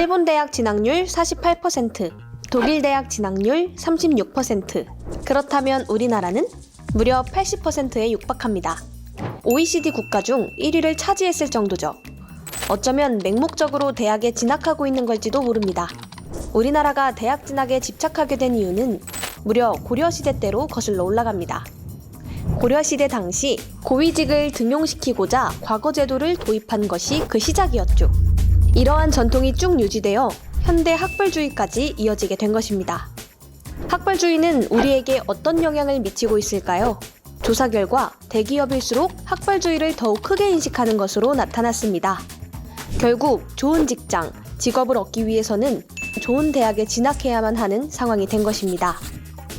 일본 대학 진학률 48%, 독일 대학 진학률 36%. 그렇다면 우리나라는 무려 80%에 육박합니다. OECD 국가 중 1위를 차지했을 정도죠. 어쩌면 맹목적으로 대학에 진학하고 있는 걸지도 모릅니다. 우리나라가 대학 진학에 집착하게 된 이유는 무려 고려시대 때로 거슬러 올라갑니다. 고려시대 당시 고위직을 등용시키고자 과거제도를 도입한 것이 그 시작이었죠. 이러한 전통이 쭉 유지되어 현대 학벌주의까지 이어지게 된 것입니다. 학벌주의는 우리에게 어떤 영향을 미치고 있을까요? 조사 결과 대기업일수록 학벌주의를 더욱 크게 인식하는 것으로 나타났습니다. 결국 좋은 직장, 직업을 얻기 위해서는 좋은 대학에 진학해야만 하는 상황이 된 것입니다.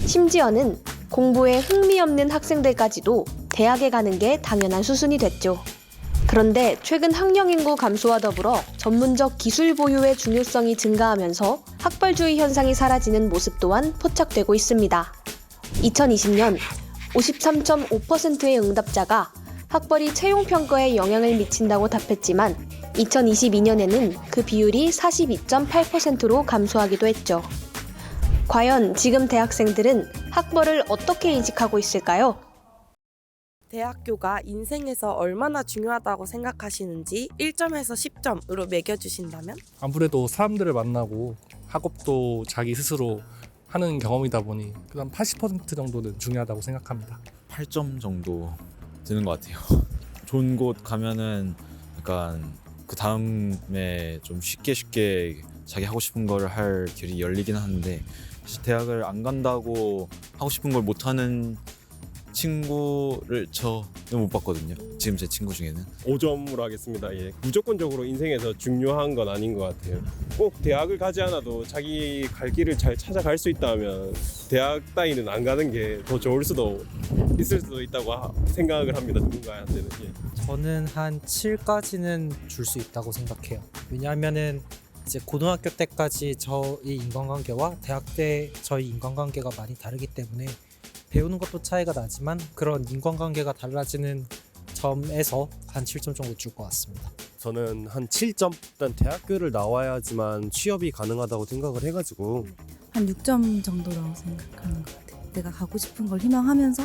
심지어는 공부에 흥미 없는 학생들까지도 대학에 가는 게 당연한 수순이 됐죠. 그런데 최근 학령 인구 감소와 더불어 전문적 기술 보유의 중요성이 증가하면서 학벌주의 현상이 사라지는 모습 또한 포착되고 있습니다. 2020년 53.5%의 응답자가 학벌이 채용 평가에 영향을 미친다고 답했지만 2022년에는 그 비율이 42.8%로 감소하기도 했죠. 과연 지금 대학생들은 학벌을 어떻게 인식하고 있을까요? 대학교가 인생에서 얼마나 중요하다고 생각하시는지 1점에서 10점으로 매겨주신다면? 아무래도 사람들을 만나고 학업도 자기 스스로 하는 경험이다 보니 그다음 80% 정도는 중요하다고 생각합니다. 8점 정도 드는 것 같아요. 좋은 곳 가면은 약간 그 다음에 좀 쉽게 자기 하고 싶은 걸 할 길이 열리긴 하는데 사실 대학을 안 간다고 하고 싶은 걸 못하는 친구를 저는 못 봤거든요. 지금 제 친구 중에는 5점으로 하겠습니다. 예. 무조건적으로 인생에서 중요한 건 아닌 것 같아요. 꼭 대학을 가지 않아도 자기 갈 길을 잘 찾아갈 수 있다면 대학 따위는 안 가는 게 더 좋을 수도 있을 수도 있다고 생각을 합니다. 누군가한테는. 예. 저는 한 7까지는 줄 수 있다고 생각해요. 왜냐하면은 이제 고등학교 때까지 저희 인간관계와 대학 때 저희 인간관계가 많이 다르기 때문에 배우는 것도 차이가 나지만 그런 인간관계가 달라지는 점에서 한 7점 정도 줄 것 같습니다. 저는 한 7점? 일단 대학교를 나와야지만 취업이 가능하다고 생각을 해가지고 한 6점 정도라고 생각하는 것 같아요. 내가 가고 싶은 걸 희망하면서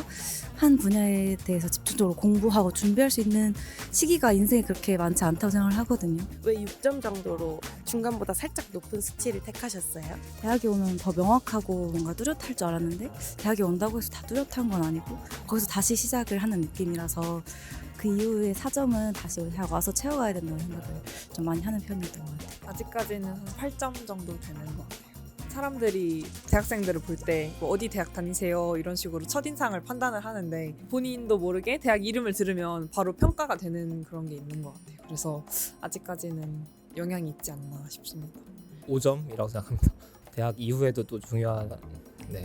한 분야에 대해서 집중적으로 공부하고 준비할 수 있는 시기가 인생에 그렇게 많지 않다고 생각을 하거든요. 왜 6점 정도로 중간보다 살짝 높은 수치를 택하셨어요? 대학에 오면 더 명확하고 뭔가 뚜렷할 줄 알았는데 대학에 온다고 해서 다 뚜렷한 건 아니고 거기서 다시 시작을 하는 느낌이라서 그 이후에 4점은 다시 대학 와서 채워가야 된다는 생각을 좀 많이 하는 편이었던 것 같아요. 아직까지는 한 8점 정도 되는 것 같아요. 사람들이 대학생들을 볼 때 뭐 어디 대학 다니세요 이런 식으로 첫인상을 판단을 하는데 본인도 모르게 대학 이름을 들으면 바로 평가가 되는 그런 게 있는 것 같아요. 그래서 아직까지는 영향이 있지 않나 싶습니다. 5점이라고 생각합니다. 대학 이후에도 또 중요한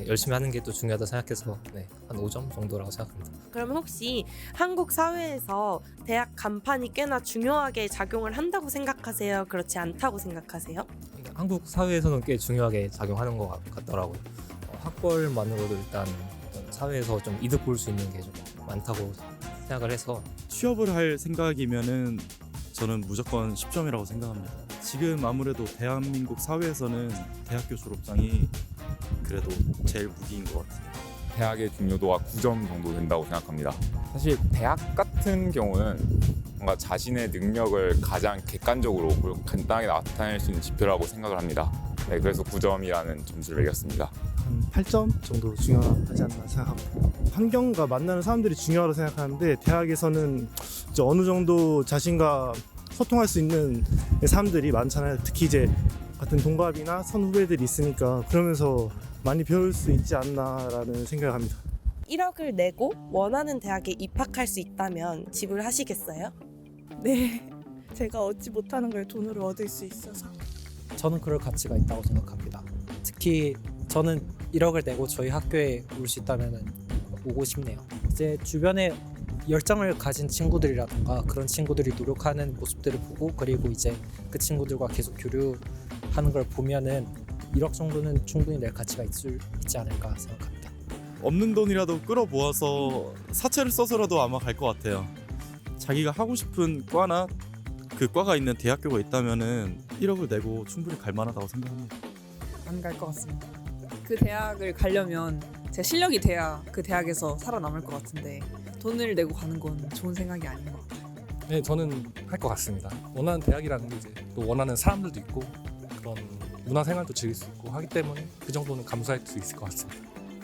열심히 하는 게 또 중요하다 생각해서 한 5점 정도라고 생각합니다. 그러면 혹시 한국 사회에서 대학 간판이 꽤나 중요하게 작용을 한다고 생각하세요? 그렇지 않다고 생각하세요? 한국 사회에서는 꽤 중요하게 작용하는 것 같더라고요. 학벌만으로도 일단 사회에서 좀 이득 볼 수 있는 게 좀 많다고 생각을 해서 취업을 할 생각이면은 저는 무조건 10점이라고 생각합니다. 지금 아무래도 대한민국 사회에서는 대학교 졸업장이 그래도 제일 무기인 것 같아요. 대학의 중요도가 9점 정도 된다고 생각합니다. 사실 대학 같은 경우는 뭔가 자신의 능력을 가장 객관적으로 간단하게 나타낼 수 있는 지표라고 생각을 합니다. 그래서 9점이라는 점수를 매겼습니다. 한 8점 정도 중요하지 않나 생각합니다. 환경과 만나는 사람들이 중요하다고 생각하는데 대학에서는 이제 어느 정도 자신과 소통할 수 있는 사람들이 많잖아요. 특히 이제 같은 동갑이나 선후배들이 있으니까 그러면서 많이 배울 수 있지 않나라는 생각을 합니다. 1억을 내고 원하는 대학에 입학할 수 있다면 지불하시겠어요? 네, 제가 얻지 못하는 걸 돈으로 얻을 수 있어서 저는 그럴 가치가 있다고 생각합니다. 특히 저는 1억을 내고 저희 학교에 올 수 있다면 오고 싶네요. 이제 주변에 열정을 가진 친구들이라든가 그런 친구들이 노력하는 모습들을 보고 그리고 이제 그 친구들과 계속 교류하는 걸 보면은 1억 정도는 충분히 낼 가치가 있지 않을까 생각합니다. 없는 돈이라도 끌어모아서 사채를 써서라도 아마 갈 것 같아요. 자기가 하고 싶은 과나 그 그 과가 있는 대학교가 있다면은 1억을 내고 충분히 갈 만하다고 생각합니다. 안 갈 것 같습니다. 그 대학을 가려면 제 실력이 돼야 그 대학에서 살아남을 것 같은데 돈을 내고 가는 건 좋은 생각이 아닌 것 같아요. 네, 저는 할 것 같습니다. 원하는 대학이라는 게 이제 또 원하는 사람들도 있고 그런 문화생활도 즐길 수 있고 하기 때문에 그 정도는 감수할 수 있을 것 같습니다.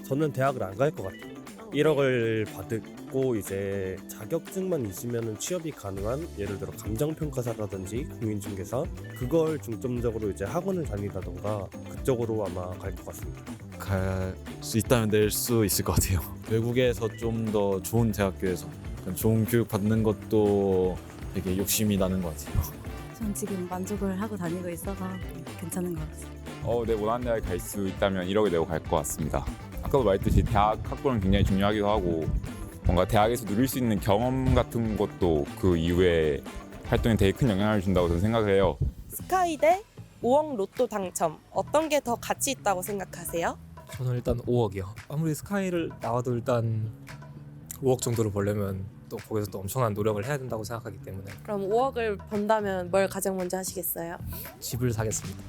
저는 대학을 안 갈 것 같아요. 1억을 받고 이제 자격증만 있으면 취업이 가능한 예를 들어 감정평가사라든지 공인중개사 그걸 중점적으로 이제 학원을 다니다던가 그쪽으로 아마 갈 것 같습니다. 갈 수 있다면 낼 수 있을 것 같아요. 외국에서 좀 더 좋은 대학교에서 좋은 교육 받는 것도 되게 욕심이 나는 것 같아요. 전 지금 만족을 하고 다니고 있어서 괜찮은 것 같아요. 내 원하는 대학에 갈 수 있다면 1억을 내고 갈 것 같습니다. 아까도 말했듯이 대학 학벌은 굉장히 중요하기도 하고 뭔가 대학에서 누릴 수 있는 경험 같은 것도 그 이후에 활동에 되게 큰 영향을 준다고 저는 생각을 해요. 스카이 대 5억 로또 당첨 어떤 게 더 가치 있다고 생각하세요? 저는 일단 5억이요. 아무리 스카이를 나와도 일단 5억 정도를 벌려면 또 거기서 또 엄청난 노력을 해야 된다고 생각하기 때문에 그럼 5억을 번다면 뭘 가장 먼저 하시겠어요? 집을 사겠습니다.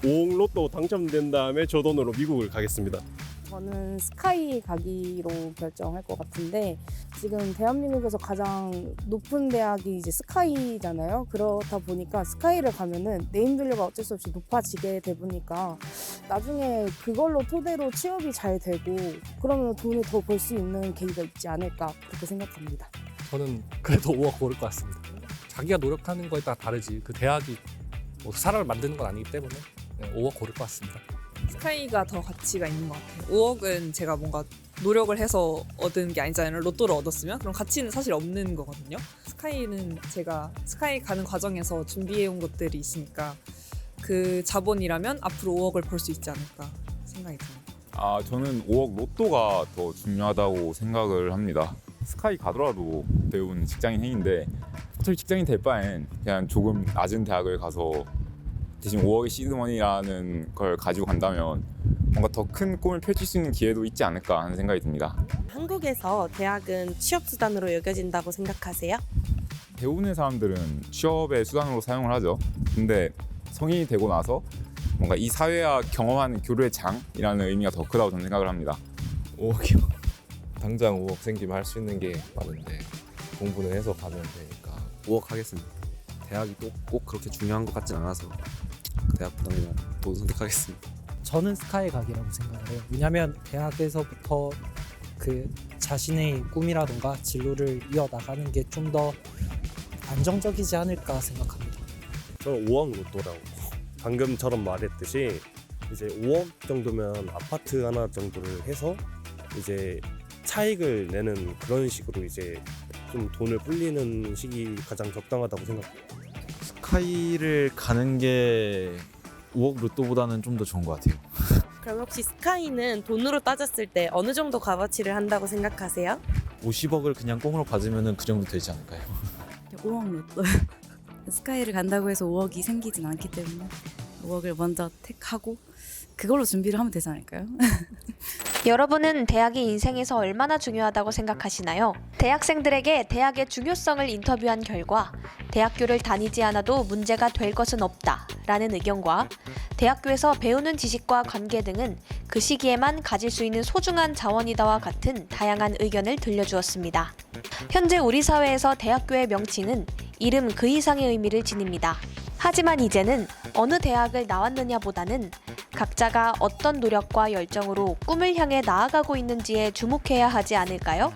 5억 로또 당첨된 다음에 저 돈으로 미국을 가겠습니다. 저는 스카이 가기로 결정할 것 같은데 지금 대한민국에서 가장 높은 대학이 이제 스카이잖아요. 그렇다 보니까 스카이를 가면은 네임밸류가 어쩔 수 없이 높아지게 돼 보니까 나중에 그걸로 토대로 취업이 잘 되고 그러면 돈을 더 벌 수 있는 계기가 있지 않을까 그렇게 생각합니다. 저는 그래도 5억 고를 것 같습니다. 자기가 노력하는 거에 따라 다르지 그 대학이 뭐 사람을 만드는 건 아니기 때문에 5억 고를 것 같습니다. 스카이가 더 가치가 있는 것 같아요. 5억은 제가 뭔가 노력을 해서 얻은 게 아니잖아요. 로또를 얻었으면 그럼 가치는 사실 없는 거거든요. 스카이는 제가 스카이 가는 과정에서 준비해온 것들이 있으니까 그 자본이라면 앞으로 5억을 벌 수 있지 않을까 생각이 듭니다. 저는 5억 로또가 더 중요하다고 생각을 합니다. 스카이 가더라도 배운 직장인 행인데 어차피 직장인 될 바엔 그냥 조금 낮은 대학을 가서 대신 5억의 시드머니라는 걸 가지고 간다면 뭔가 더 큰 꿈을 펼칠 수 있는 기회도 있지 않을까 하는 생각이 듭니다. 한국에서 대학은 취업 수단으로 여겨진다고 생각하세요? 대부분의 사람들은 취업의 수단으로 사용을 하죠. 근데 성인이 되고 나서 뭔가 이 사회와 경험하는 교류의 장이라는 의미가 더 크다고 저는 생각을 합니다. 5억이요. 당장 5억 생기면 할 수 있는 게 많은데 공부는 해서 가면 되니까 5억 하겠습니다. 대학이 꼭 그렇게 중요한 것 같진 않아서 대학 부담이나 돈 선택하겠습니다. 저는 스카이 가기라고 생각을 해요. 왜냐하면 대학에서부터 그 자신의 꿈이라던가 진로를 이어나가는 게 좀 더 안정적이지 않을까 생각합니다. 저는 5억 로또라고 방금처럼 말했듯이 이제 5억 정도면 아파트 하나 정도를 해서 이제 차익을 내는 그런 식으로 이제 좀 돈을 불리는 식이 가장 적당하다고 생각해요. 스카이를 가는 게 5억 로또보다는 좀 더 좋은 것 같아요. 그럼 혹시 스카이는 돈으로 따졌을 때 어느 정도 값어치를 한다고 생각하세요? 50억을 그냥 꽁으로 받으면 그 정도 되지 않을까요? 5억 로또. 스카이를 간다고 해서 5억이 생기진 않기 때문에 5억을 먼저 택하고 그걸로 준비를 하면 되지 않을까요? 여러분은 대학이 인생에서 얼마나 중요하다고 생각하시나요? 대학생들에게 대학의 중요성을 인터뷰한 결과 대학교를 다니지 않아도 문제가 될 것은 없다 라는 의견과 대학교에서 배우는 지식과 관계 등은 그 시기에만 가질 수 있는 소중한 자원이다와 같은 다양한 의견을 들려주었습니다. 현재 우리 사회에서 대학교의 명칭은 이름 그 이상의 의미를 지닙니다. 하지만 이제는 어느 대학을 나왔느냐보다는 각자가 어떤 노력과 열정으로 꿈을 향해 나아가고 있는지에 주목해야 하지 않을까요?